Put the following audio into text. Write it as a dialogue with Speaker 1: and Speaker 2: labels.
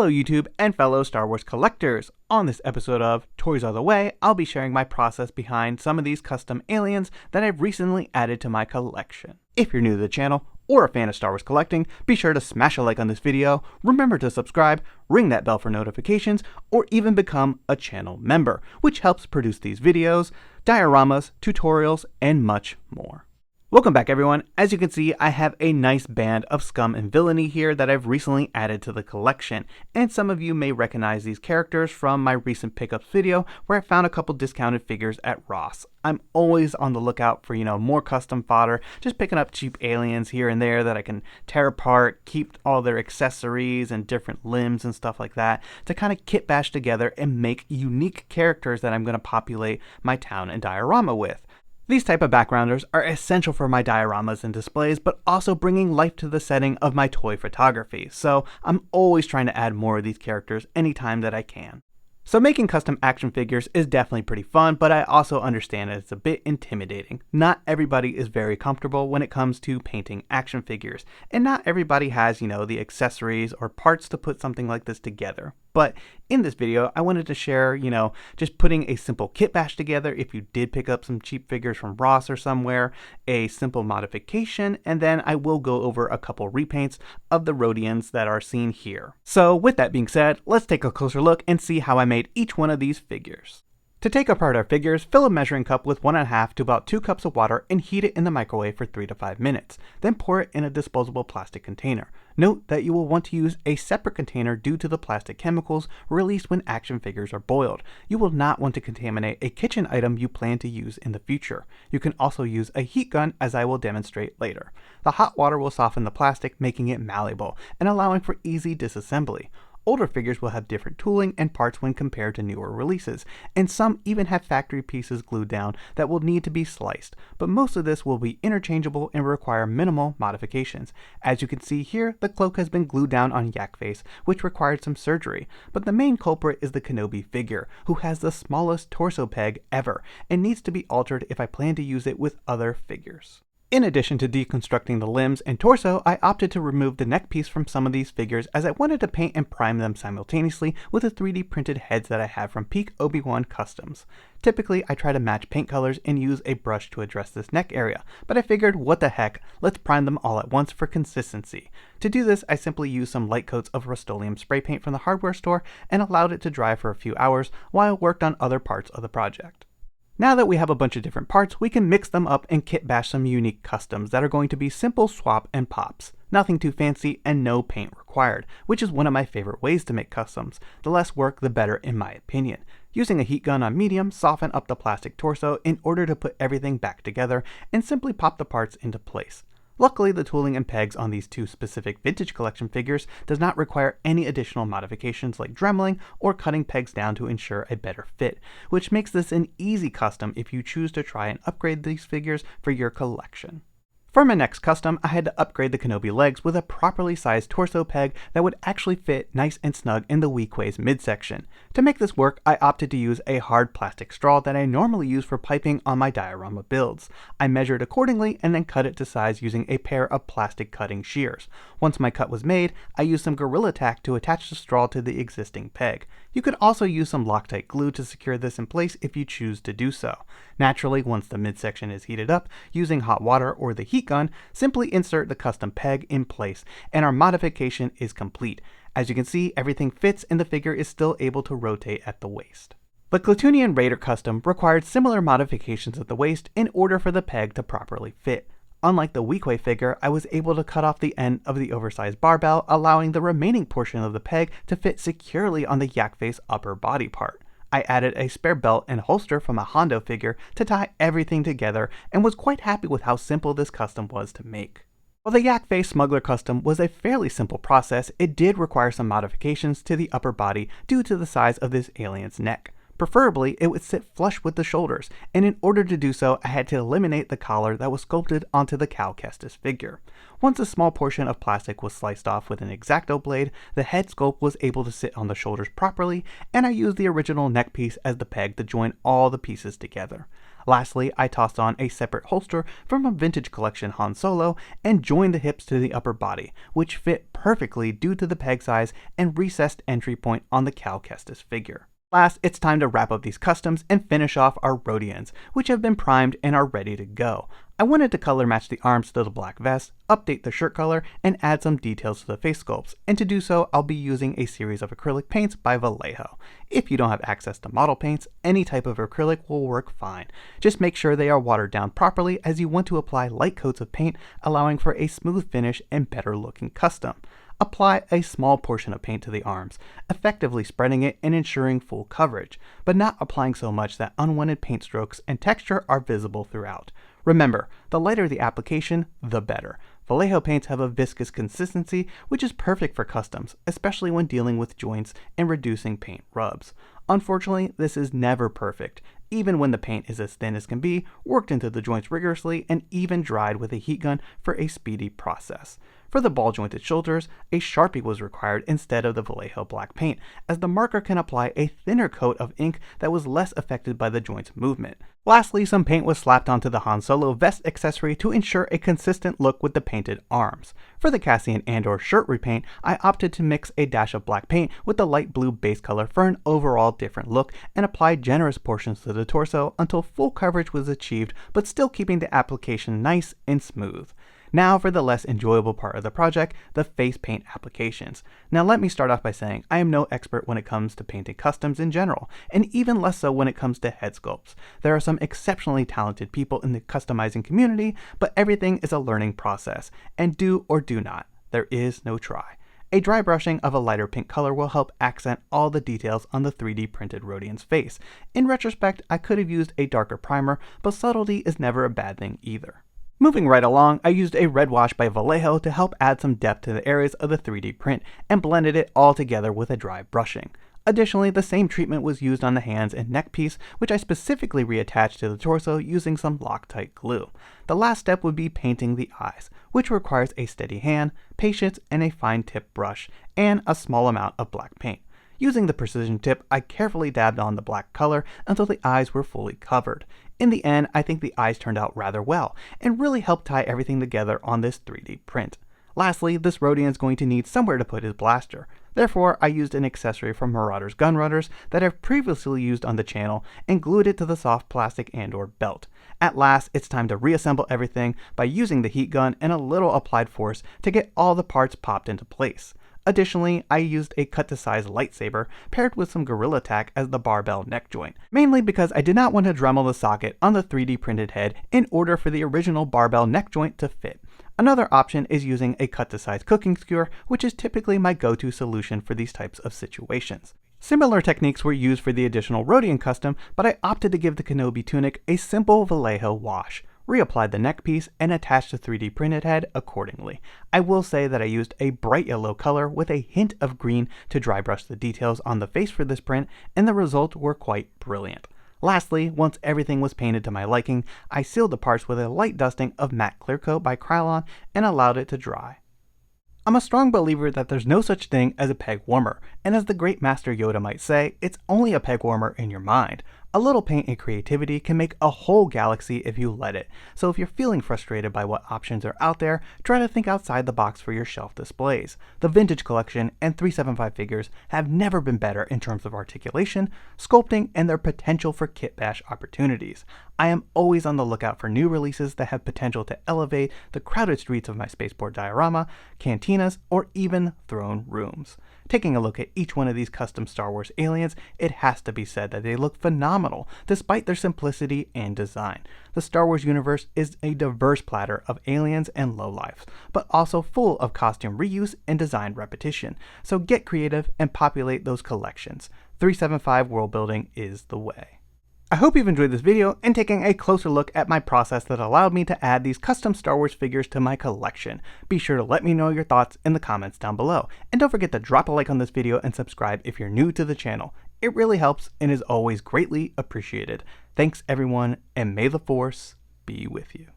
Speaker 1: Hello YouTube and fellow Star Wars collectors! On this episode of Toys Are the Way, I'll be sharing my process behind some of these custom aliens that I've recently added to my collection. If you're new to the channel, or a fan of Star Wars collecting, be sure to smash a like on this video, remember to subscribe, ring that bell for notifications, or even become a channel member, which helps produce these videos, dioramas, tutorials, and much more. Welcome back everyone. As you can see, I have a nice band of scum and villainy here that I've recently added to the collection, and some of you may recognize these characters from my recent pickups video where I found a couple discounted figures at Ross. I'm always on the lookout for, more custom fodder, just picking up cheap aliens here and there that I can tear apart, keep all their accessories and different limbs and stuff like that to kind of kit bash together and make unique characters that I'm going to populate my town and diorama with. These type of backgrounders are essential for my dioramas and displays, but also bringing life to the setting of my toy photography, so I'm always trying to add more of these characters anytime that I can. So making custom action figures is definitely pretty fun, but I also understand that it's a bit intimidating. Not everybody is very comfortable when it comes to painting action figures, and not everybody has, the accessories or parts to put something like this together. But in this video, I wanted to share, just putting a simple kit bash together if you did pick up some cheap figures from Ross or somewhere, a simple modification, and then I will go over a couple repaints of the Rhodians that are seen here. So with that being said, let's take a closer look and see how I made each one of these figures. To take apart our figures, fill a measuring cup with 1.5 to about 2 cups of water and heat it in the microwave for 3 to 5 minutes. Then pour it in a disposable plastic container. Note that you will want to use a separate container due to the plastic chemicals released when action figures are boiled. You will not want to contaminate a kitchen item you plan to use in the future. You can also use a heat gun, as I will demonstrate later. The hot water will soften the plastic, making it malleable and allowing for easy disassembly. Older figures will have different tooling and parts when compared to newer releases, and some even have factory pieces glued down that will need to be sliced, but most of this will be interchangeable and require minimal modifications. As you can see here, the cloak has been glued down on Yak Face, which required some surgery, but the main culprit is the Kenobi figure, who has the smallest torso peg ever, and needs to be altered if I plan to use it with other figures. In addition to deconstructing the limbs and torso, I opted to remove the neck piece from some of these figures as I wanted to paint and prime them simultaneously with the 3D printed heads that I have from Peak OB1 Customs. Typically, I try to match paint colors and use a brush to address this neck area, but I figured, what the heck, let's prime them all at once for consistency. To do this, I simply used some light coats of Rust-Oleum spray paint from the hardware store and allowed it to dry for a few hours while I worked on other parts of the project. Now that we have a bunch of different parts, we can mix them up and kit bash some unique customs that are going to be simple swap and pops. Nothing too fancy and no paint required, which is one of my favorite ways to make customs. The less work, the better in my opinion. Using a heat gun on medium, soften up the plastic torso in order to put everything back together and simply pop the parts into place. Luckily, the tooling and pegs on these two specific vintage collection figures does not require any additional modifications like dremeling or cutting pegs down to ensure a better fit, which makes this an easy custom if you choose to try and upgrade these figures for your collection. For my next custom, I had to upgrade the Kenobi legs with a properly sized torso peg that would actually fit nice and snug in the Weequay's midsection. To make this work, I opted to use a hard plastic straw that I normally use for piping on my diorama builds. I measured accordingly and then cut it to size using a pair of plastic cutting shears. Once my cut was made, I used some Gorilla Tack to attach the straw to the existing peg. You could also use some Loctite glue to secure this in place if you choose to do so. Naturally, once the midsection is heated up, using hot water or the heat gun, simply insert the custom peg in place, and our modification is complete. As you can see, everything fits and the figure is still able to rotate at the waist. The Klatooinian Raider custom required similar modifications at the waist in order for the peg to properly fit. Unlike the Weequay figure, I was able to cut off the end of the oversized barbell, allowing the remaining portion of the peg to fit securely on the Yak Face upper body part. I added a spare belt and holster from a Hondo figure to tie everything together and was quite happy with how simple this custom was to make. While the Yak Face Smuggler custom was a fairly simple process, it did require some modifications to the upper body due to the size of this alien's neck. Preferably, it would sit flush with the shoulders, and in order to do so, I had to eliminate the collar that was sculpted onto the Cal Kestis figure. Once a small portion of plastic was sliced off with an X-Acto blade, the head sculpt was able to sit on the shoulders properly, and I used the original neck piece as the peg to join all the pieces together. Lastly, I tossed on a separate holster from a vintage collection Han Solo and joined the hips to the upper body, which fit perfectly due to the peg size and recessed entry point on the Cal Kestis figure. Last, it's time to wrap up these customs and finish off our Rodians, which have been primed and are ready to go. I wanted to color match the arms to the black vest, update the shirt color, and add some details to the face sculpts, and to do so, I'll be using a series of acrylic paints by Vallejo. If you don't have access to model paints, any type of acrylic will work fine. Just make sure they are watered down properly, as you want to apply light coats of paint, allowing for a smooth finish and better looking custom. Apply a small portion of paint to the arms, effectively spreading it and ensuring full coverage, but not applying so much that unwanted paint strokes and texture are visible throughout. Remember, the lighter the application, the better. Vallejo paints have a viscous consistency, which is perfect for customs, especially when dealing with joints and reducing paint rubs. Unfortunately, this is never perfect. Even when the paint is as thin as can be, worked into the joints rigorously, and even dried with a heat gun for a speedy process. For the ball jointed shoulders, a Sharpie was required instead of the Vallejo black paint, as the marker can apply a thinner coat of ink that was less affected by the joint's movement. Lastly, some paint was slapped onto the Han Solo vest accessory to ensure a consistent look with the painted arms. For the Cassian Andor shirt repaint, I opted to mix a dash of black paint with the light blue base color for an overall different look, and applied generous portions to the torso until full coverage was achieved, but still keeping the application nice and smooth. Now for the less enjoyable part of the project, the face paint applications. Now let me start off by saying I am no expert when it comes to painting customs in general, and even less so when it comes to head sculpts. There are some exceptionally talented people in the customizing community, but everything is a learning process, and do or do not. There is no try. A dry brushing of a lighter pink color will help accent all the details on the 3D printed Rodian's face. In retrospect, I could have used a darker primer, but subtlety is never a bad thing either. Moving right along, I used a red wash by Vallejo to help add some depth to the areas of the 3D print and blended it all together with a dry brushing. Additionally, the same treatment was used on the hands and neck piece, which I specifically reattached to the torso using some Loctite glue. The last step would be painting the eyes, which requires a steady hand, patience, and a fine tip brush, and a small amount of black paint. Using the precision tip, I carefully dabbed on the black color until the eyes were fully covered. In the end, I think the eyes turned out rather well, and really helped tie everything together on this 3D print. Lastly, this Rodian is going to need somewhere to put his blaster. Therefore, I used an accessory from Maruaders gun runners that I've previously used on the channel and glued it to the soft plastic and/or belt. At last, it's time to reassemble everything by using the heat gun and a little applied force to get all the parts popped into place. Additionally, I used a cut-to-size lightsaber paired with some Gorilla Tack as the barbell neck joint, mainly because I did not want to Dremel the socket on the 3D printed head in order for the original barbell neck joint to fit. Another option is using a cut-to-size cooking skewer, which is typically my go-to solution for these types of situations. Similar techniques were used for the additional Rodian custom, but I opted to give the Kenobi tunic a simple Vallejo wash, reapplied the neck piece, and attached the 3D printed head accordingly. I will say that I used a bright yellow color with a hint of green to dry brush the details on the face for this print, and the results were quite brilliant. Lastly, once everything was painted to my liking, I sealed the parts with a light dusting of matte clear coat by Krylon and allowed it to dry. I'm a strong believer that there's no such thing as a peg warmer, and as the great Master Yoda might say, it's only a peg warmer in your mind. A little paint and creativity can make a whole galaxy if you let it, so if you're feeling frustrated by what options are out there, try to think outside the box for your shelf displays. The Vintage Collection and 375 figures have never been better in terms of articulation, sculpting, and their potential for kit bash opportunities. I am always on the lookout for new releases that have potential to elevate the crowded streets of my spaceport diorama, cantinas, or even throne rooms. Taking a look at each one of these custom Star Wars aliens, it has to be said that they look phenomenal despite their simplicity and design. The Star Wars universe is a diverse platter of aliens and lowlifes, but also full of costume reuse and design repetition, so get creative and populate those collections. 375 world building is the way. I hope you've enjoyed this video and taking a closer look at my process that allowed me to add these custom Star Wars figures to my collection. Be sure to let me know your thoughts in the comments down below, and don't forget to drop a like on this video and subscribe if you're new to the channel. It really helps and is always greatly appreciated. Thanks everyone, and may the Force be with you.